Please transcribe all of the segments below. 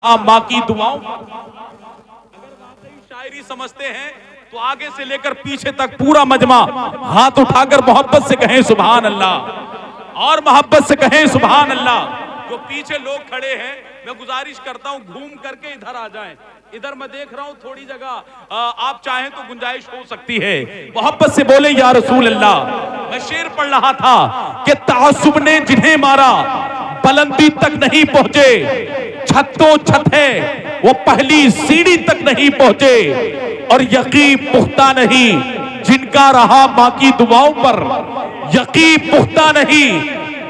माँ की दुआओं। अगर वाकई शायरी समझते हैं तो आगे से लेकर पीछे तक पूरा मजमा हाथ उठाकर मोहब्बत से कहें सुभान अल्लाह, और मोहब्बत से कहें सुभान अल्लाह। जो पीछे लोग खड़े हैं, मैं गुजारिश करता हूं घूम करके इधर आ जाएं। इधर मैं देख रहा हूं थोड़ी जगह आप चाहें तो गुंजाइश हो सकती है। मोहब्बत से बोले या रसूल अल्लाह। मैं शेर पढ़ रहा था कि तासुब ने जिन्हें मारा बुलंदी तक नहीं पहुंचे, छतों छत है वो पहली सीढ़ी तक नहीं पहुंचे, और यकीन पुख्ता नहीं जिनका रहा माँ की दुआओं पर, यकीन पुख्ता नहीं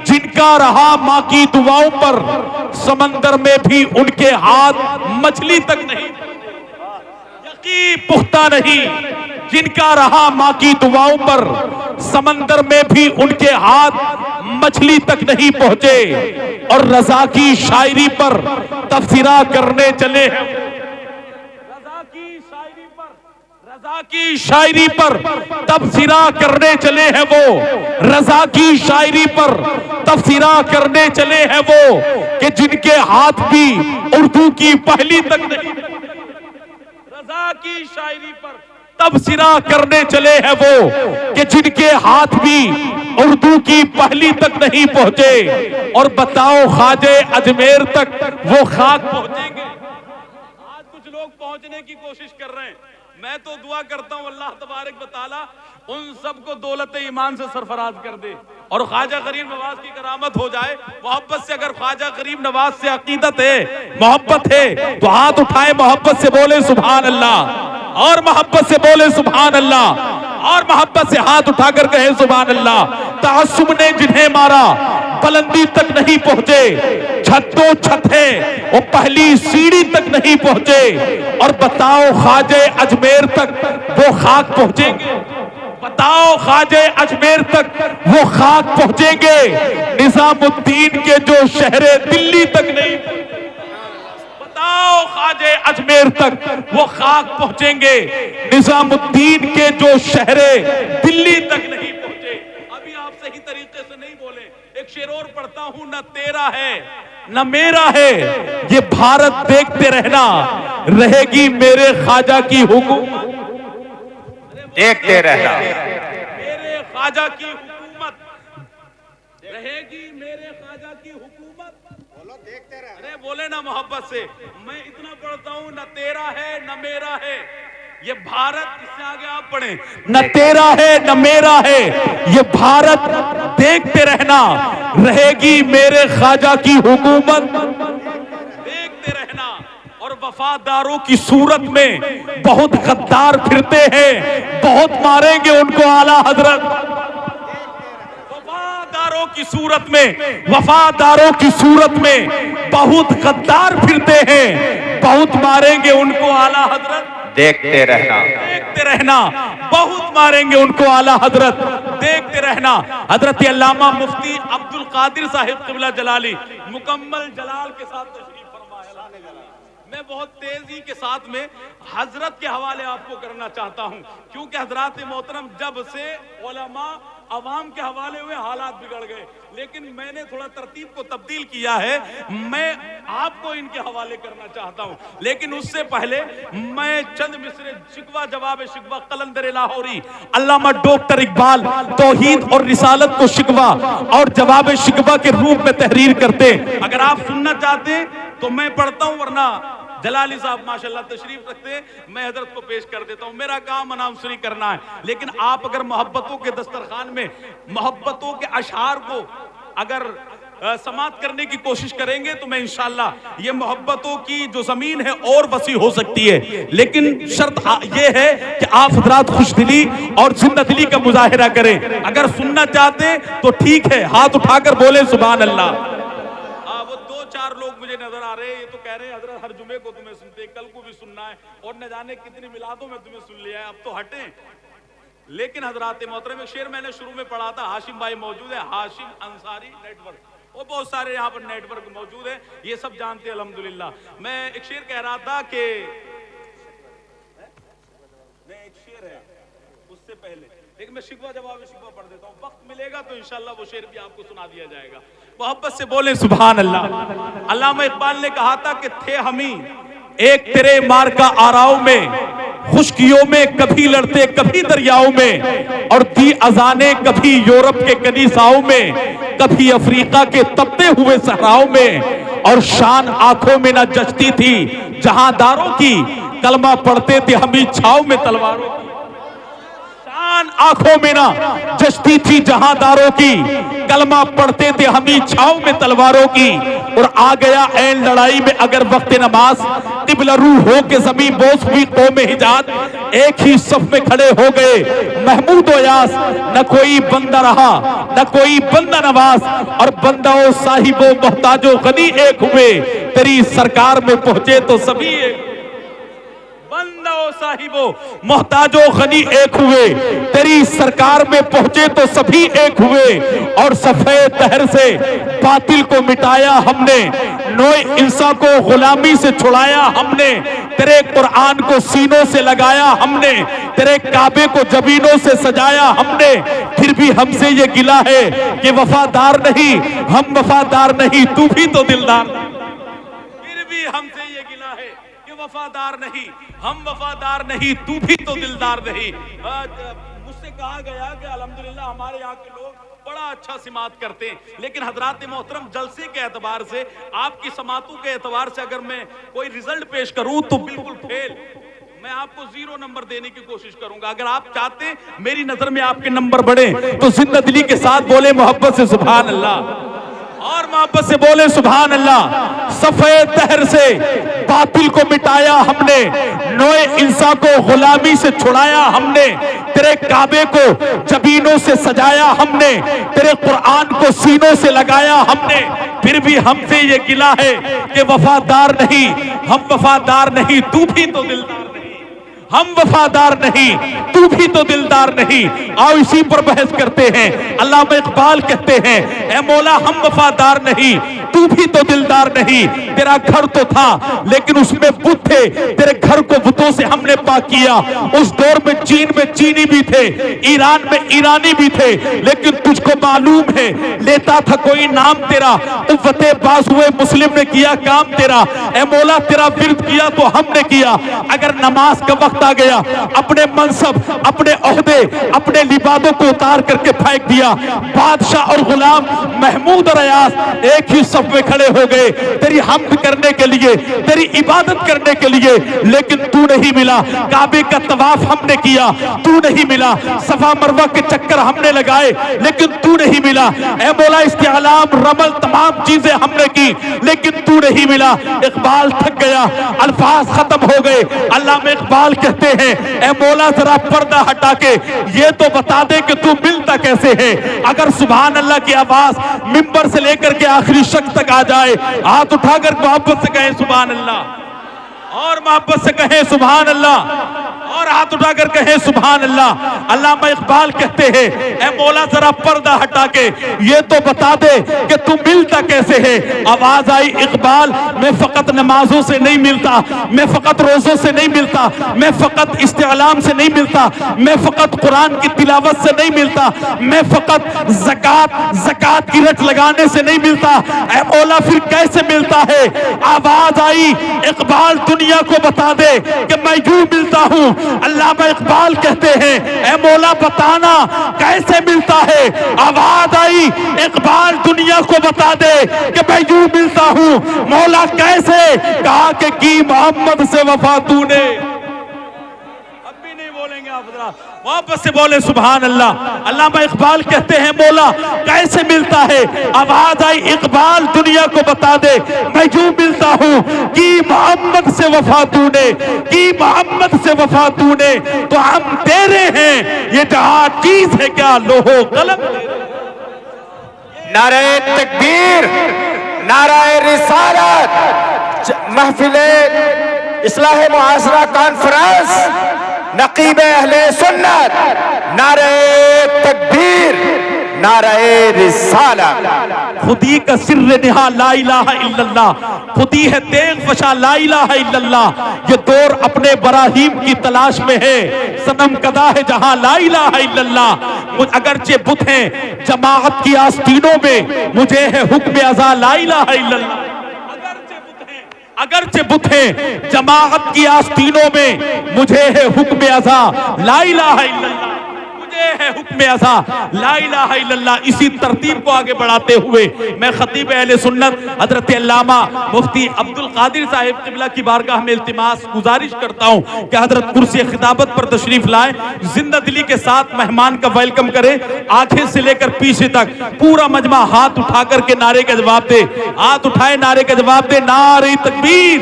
जिनका रहा माँ की दुआओं पर, समंदर में भी उनके हाथ मछली तक नहीं, यकीन पुख्ता नहीं जिनका रहा माँ की दुआओं पर, समंदर में भी उनके हाथ मछली तक नहीं पहुंचे, और रजा की शायरी पर तफसीरा करने चले हैं। रजा की शायरी पर तफसीरा करने चले हैं वो, रजा की शायरी पर तफसीरा करने चले हैं वो, कि जिनके हाथ भी उर्दू की पहली तक नहीं। रजा की शायरी पर तबसरा करने चले हैं वो, कि जिनके हाथ भी उर्दू की पहली तक नहीं पहुंचे, और बताओ ख्वाजे अजमेर तक वो खाक पहुंचेंगे। आज कुछ लोग पहुंचने की कोशिश कर रहे हैं। मैं तो दुआ करता हूं अल्लाह तबारक व तआला उन सबको दौलत ईमान से सरफराज कर दे, और ख्वाजा गरीब नवाज की करामत हो जाए। मोहब्बत से अगर ख्वाजा गरीब नवाज से अकीदत है, मोहब्बत है, तो हाथ उठाए मोहब्बत से बोले सुभान अल्लाह, और मोहब्बत से बोले सुभान अल्लाह, और मोहब्बत से हाथ उठाकर कहे सुभान अल्लाह। तासुब ने जिन्हें मारा बुलंदी तक नहीं पहुंचे, छतों छत है वो पहली सीढ़ी तक नहीं पहुंचे, और बताओ ख्वाजे अजमेर तक वो खाक पहुंचेंगे, बताओ ख्वाजे अजमेर तक वो खाक पहुंचेंगे, निजामुद्दीन के जो शहरे दिल्ली तक नहीं, बताओ ख्वाजे अजमेर तक वो खाक पहुंचेंगे, निजामुद्दीन के जो शहरे दिल्ली तक नहीं पहुंचे। अभी आप सही तरीके से नहीं बोले। एक शेर और पढ़ता हूं, न तेरा है न मेरा है ये भारत देखते रहना, रहेगी मेरे ख्वाजा की हुकूमत, देखते रहना मेरे ख्वाजा की हुकूमत, रहेगी मेरे ख्वाजा की हुकूमत। बोलो देखते रहे। अरे बोले ना मोहब्बत से। मैं इतना पढ़ता हूं, न तेरा है न मेरा है ये भारत, इससे आगे आप पढ़ें, न तेरा है न मेरा है ये भारत देखते रहना, रहेगी मेरे ख्वाजा की हुकूमत, देखते रहना। और वफादारों की सूरत में बहुत गद्दार फिरते हैं, बहुत मारेंगे उनको आला हजरत। वफादारों की सूरत में, वफादारों की सूरत में बहुत गद्दार फिरते हैं, बहुत मारेंगे उनको आला हजरत, देखते रहना, देखते रहना, बहुत मारेंगे उनको आला हजरत, देखते रहना। हजरत अल्लामा मुफ्ती अब्दुल कादिर साहिब क़िबला जलाली मुकम्मल जलाल के साथ तशरीफ फरमा। मैं बहुत तेजी के साथ में हजरत के हवाले आपको करना चाहता हूं, क्योंकि हजरत मोहतरम जब से उलमा अवाम के हवाले हुए हालात बिगड़ गए, लेकिन मैंने थोड़ा तरतीब को तब्दील किया है। मैं आपको इनके हवाले करना चाहता हूं, लेकिन उससे पहले मैं चंद मिसरे शिकवा जवाब शिकवा कलंदर लाहौरी अल्लामा डॉक्टर इकबाल तौहीद और रिसालत को शिकवा और जवाब शिकवा के रूप में तहरीर करते। अगर आप सुनना चाहते हैं तो मैं पढ़ता हूं, वरना जलाली साहब माशाल्लाह तशरीफ रखते हैं, मैं हजरत को पेश कर देता हूं। मेरा काम अनाउंसरी करना है, लेकिन आप अगर मोहब्बतों के दस्तरखान में मोहब्बतों के अशआर को अगर समात करने की कोशिश करेंगे तो मैं इंशाअल्लाह ये मोहब्बतों की जो जमीन है और वसी हो सकती है। लेकिन शर्त ये है कि आप हजरात खुशदिली और जिन्नतली का मुजाहिरा करें। अगर सुनना चाहते तो ठीक है, हाथ उठाकर बोले सुभान अल्लाह। चार लोग मुझे नजर आ रहे हैं, ये तो कह रहे हैं हजरत हर जुमे को तुम्हें सुनते हैं, कल को भी सुनना है, और न जाने कितनी मिलादों में तुम्हें सुन लिया है, अब तो हटें। लेकिन हजरात मोहतरम, एक शेर मैंने शुरू में पढ़ा था, हाशिम भाई मौजूद है, हाशिम अंसारी नेटवर्क, और बहुत सारे यहाँ पर नेटवर्क मौजूद है, ये सब जानते हैं अल्हम्दुलिल्लाह। मैं एक शेर कह रहा था कि मैं एक शेर है उससे पहले, लेकिन मैं शिकवा जवाब शिकवा पढ़ देता हूँ, वक्त मिलेगा तो इंशाल्लाह वो शेर भी आपको सुना दिया जाएगा। मोहब्बत से बोले सुभान अल्लाह। अल्लामा इकबाल ने कहा था कि थे हमी एक तेरे मार का आराव में, खुशकियों में कभी लड़ते कभी दरियाओं में, और दी अजाने कभी यूरोप के कनीसाओं में, कभी अफ्रीका के तपते हुए सहराओं में, और शान आंखों में न जचती थी जहांदारों की, कलमा पढ़ते थे हम ही छाव में तलवारों की। शान आंखों में ना जचती थी जहांदारों की, कलमा पढ़ते थे हम ही छाव में तलवारों की, और आ गया ऐन लड़ाई में अगर वक्त नमाज, किबला रू हो के जमीन बोस हुई कौम हिजाज, एक ही सफ में खड़े हो गए महमूद व यास, न कोई बंदा रहा न कोई बंदा नवाज, और बंदा ओ साहिबो मोहताजो गनी एक हुए, तेरी सरकार में पहुंचे तो सभी एक। बंदा ओ साहिबो मोहताजो गनी एक हुए, तेरी सरकार में पहुंचे तो सभी एक हुए, और सफेद तहर से बातिल को मिटाया हमने, नोए इंसान को गुलामी से छुड़ाया हमने, तेरे कुरान को सीनों से लगाया हमने, तेरे काबे को जबीनों से सजाया हमने, फिर भी हमसे ये गिला है कि वफादार नहीं, हम वफादार नहीं तू भी तो दिलदार, फिर भी हमसे ये गिला है कि वफादार नहीं, हम वफादार नहीं तू भी तो दिलदार नहीं। मुझसे कहा गया कि अल्हम्दुलिल्लाह हमारे यहाँ के लोग बड़ा अच्छा सिमात करते हैं, लेकिन हजरात मोहतरम जलसे के एतबार से, आपकी समातों के एतबार से अगर मैं कोई रिजल्ट पेश करूं तो बिल्कुल फेल, मैं आपको 0 नंबर देने की कोशिश करूंगा। अगर आप चाहते हैं मेरी नजर में आपके नंबर बढ़े तो जिंदा दिली के साथ बोले मोहब्बत से सुभान अल्लाह, और मोहब्बत से बोले सुभान अल्लाह। सफेद तहर से बातिल को मिटाया हमने, नोए इंसान को गुलामी से छुड़ाया हमने, तेरे काबे को जबीनों से सजाया हमने, तेरे कुरान को सीनों से लगाया हमने, फिर भी हमसे ये गिला है कि वफादार नहीं, हम वफादार नहीं तू भी तो दिलदार नहीं, हम वफादार नहीं तू भी तो दिलदार नहीं। आओ इसी पर बहस करते हैं। अल्लामा इकबाल कहते हैं, ए मौला हम वफादार नहीं तू भी तो दिलदार नहीं, तेरा घर तो था लेकिन उसमें बुत थे, तेरे घर को बुतों से हमने पाक किया। उस दौर में चीन में चीनी भी थे, ईरान में ईरानी भी थे, लेकिन तुझको मालूम है लेता था कोई नाम तेरा, उम्मते बास हुए मुस्लिम ने किया काम तेरा। ए मौला तेरा विरद किया तो हमने किया, अगर नमाज का वक्त आ गया अपने मनसब अपने ओहदे अपने लिबादों को उतार करके फेंक दिया। बादशाह और गुलाम महमूद और अयास एक ही सफ में खड़े हो गए तेरी हम्द करने के लिए, तेरी इबादत करने के लिए, लेकिन तू नहीं मिला। काबे का तवाफ हमने किया तू नहीं मिला, सफा मरवा के चक्कर हमने लगाए लेकिन तू नहीं मिला। ए मौला इस्तिआलाम रमल तमाम चीजें हमने की लेकिन तू नहीं मिला। इकबाल थक गया, अल्फाज खत्म हो गए। अल्लामा इकबाल कहते हैं, ए मौला जरा पर्दा हटा के ये तो बता दे कि तू मिलता कैसे है। अगर सुभान अल्लाह की आवाज मिंबर से लेकर के आखिरी शख्स तक आ जाए, हाथ उठाकर मोहब्बत से कहें सुभान अल्लाह, और मोहब्बत से कहें सुभान अल्लाह, और हाथ उठाकर कहें सुभान अल्लाह। अल्लामा इकबाल कहते हैं, ए मौला जरा पर्दा हटा के ये तो बता दे कि तू मिलता कैसे है। आवाज आई इकबाल, मैं फकत नमाजों से नहीं मिलता, मैं फकत रोजों से नहीं मिलता, मैं फकत इस्तिआलाम से नहीं मिलता, मैं फकत कुरान की तिलावत से नहीं मिलता, मैं फकत ज़कात की रट लगाने से नहीं मिलता। ए मौला फिर कैसे मिलता है। आवाज आई इकबाल दुनिया को बता दे कि मैं यूं मिलता हूं। अल्लामा इकबाल कहते हैं, ए मौला बताना कैसे मिलता है। आवाज आई इकबाल दुनिया को बता दे कि मैं यूं मिलता हूं। मौला कैसे, कहा कि की मोहम्मद से वफा तूने। अब भी नहीं बोलेंगे आप, जरा वापस से बोले सुभान अल्लाह। अल्लामा इकबाल कहते हैं, मौला कैसे मिलता है। आवाज आई इकबाल दुनिया को बता दे मैं यूं मिलता हूं कि मोहम्मद से वफा तूने, कि मोहम्मद से वफा तूने, तो हम तेरे हैं ये जहां चीज है क्या लोहो कलम। नारे तकबीर, नाराए रिसालत, महफिले इस्लाह मुआशरा कॉन्फ्रेंस, नकीब अहले सुन्नत, नारे तकबीर, नारे रिसालत। खुदी का सिर्र निहा ला इलाहा इल्लल्लाह, खुदी है तेग फशा ला इलाहा इल्लल्लाह। ये दौर अपने बराहीम की तलाश में है, सनम कदा है जहां ला इलाहा इल्लल्लाह। अगरचे बुत हैं जमाअत की आस्तीनों में, मुझे है हुक्म अज़ा ला इलाहा इल्लल्लाह। अगरचे बुत हैं जमाअत की आस्तीनों में, मुझे है हुक्म अज़ा ला इलाहा इल्लल्लाह, मुझे है हुक्म अज़ा ला इलाहा इल्लल्लाह। इसी तरतीब को आगे बढ़ाते हुए मैं खतीब अहले सुन्नत हजरत अल्लामा मुफ्ती अब्दुल कादिर साहिब क़िबला की बारगाह में इल्तिमास गुजारिश करता हूँ कि हजरत कुर्सी खिताबत पर तशरीफ लाए, जिंदा दिली के साथ मेहमान का वेलकम करें। आगे से लेकर पीछे तक पूरा मजमा हाथ उठा करके नारे का जवाब दे, हाथ उठाए नारे का जवाब दे, नारे तकबीर।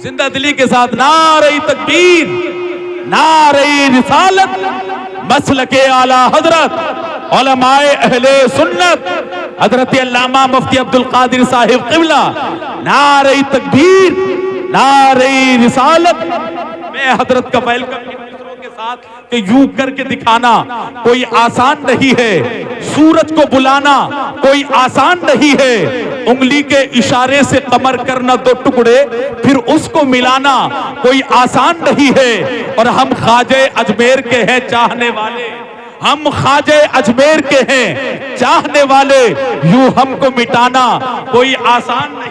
जिंदा दिली के साथ नारे तकबीर, नारे रिसालत, मसलके आला हजरत उलमाए अहले सुन्नत हजरत अल्लामा मुफ्ती अब्दुल कादिर साहिब क़िबला, नारे तकबीर, नारे रिसालत। मैं हजरत का वेलकम के साथ कि यूं करके दिखाना कोई आसान नहीं है, सूरज को बुलाना कोई आसान नहीं है, उंगली के इशारे से कमर करना दो टुकड़े फिर उसको मिलाना कोई आसान नहीं है। और हम ख्वाजे अजमेर के हैं चाहने वाले, हम ख्वाजे अजमेर के हैं चाहने वाले, यूं हमको मिटाना कोई आसान नहीं।